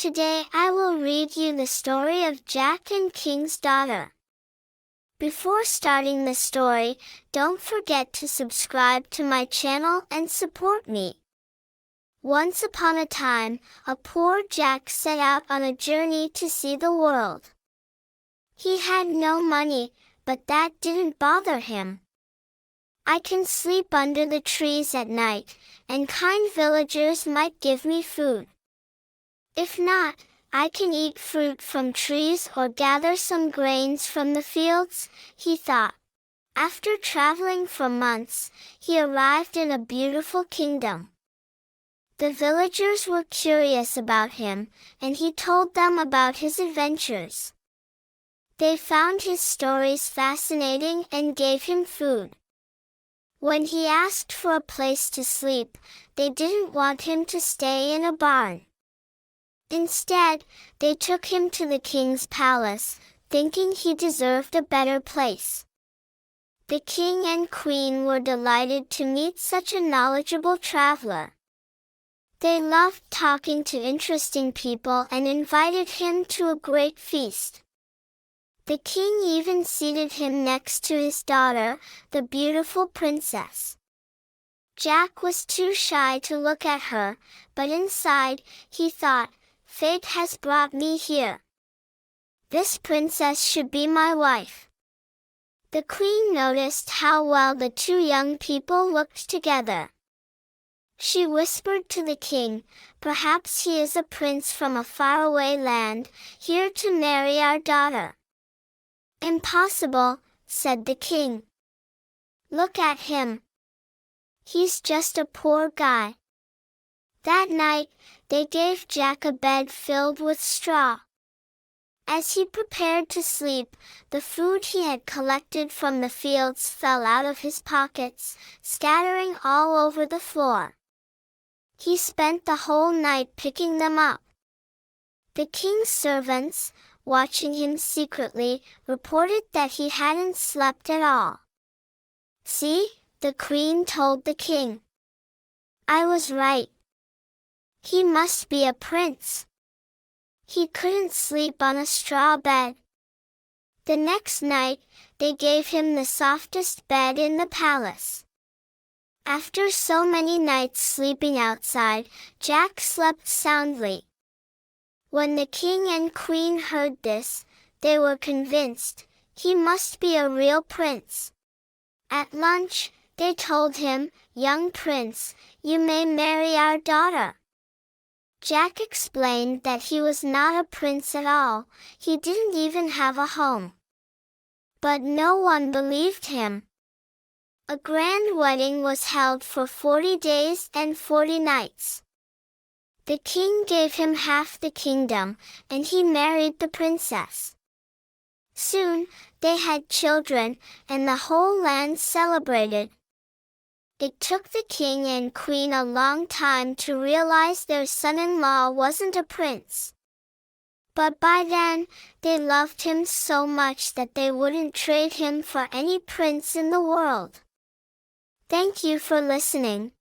today I will read you the story of Jack and King's Daughter. Before starting the story, don't forget to subscribe to my channel and support me. Once upon a time, a poor Jack set out on a journey to see the world. He had no money, but that didn't bother him. I can sleep under the trees at night, and kind villagers might give me food. If not, I can eat fruit from trees or gather some grains from the fields, he thought. After traveling for months, he arrived in a beautiful kingdom. The villagers were curious about him, and he told them about his adventures. They found his stories fascinating and gave him food. When he asked for a place to sleep, they didn't want him to stay in a barn. Instead, they took him to the king's palace, thinking he deserved a better place. The king and queen were delighted to meet such a knowledgeable traveler. They loved talking to interesting people and invited him to a great feast. The king even seated him next to his daughter, the beautiful princess. Jack was too shy to look at her, but inside, he thought, "Fate has brought me here. This princess should be my wife." The queen noticed how well the two young people looked together. She whispered to the king, "Perhaps he is a prince from a faraway land, here to marry our daughter." "Impossible," said the king. "Look at him. He's just a poor guy." That night, they gave Jack a bed filled with straw. As he prepared to sleep, the food he had collected from the fields fell out of his pockets, scattering all over the floor. He spent the whole night picking them up. The king's servants, watching him secretly, reported that he hadn't slept at all. "See," the queen told the king. "I was right. He must be a prince. He couldn't sleep on a straw bed." The next night, they gave him the softest bed in the palace. After so many nights sleeping outside, Jack slept soundly. When the king and queen heard this, they were convinced he must be a real prince. At lunch, they told him, "Young prince, you may marry our daughter." Jack explained that he was not a prince at all, he didn't even have a home. But no one believed him. A grand wedding was held for 40 days and 40 nights. The king gave him half the kingdom, and he married the princess. Soon, they had children, and the whole land celebrated. It took the king and queen a long time to realize their son-in-law wasn't a prince. But by then, they loved him so much that they wouldn't trade him for any prince in the world. Thank you for listening.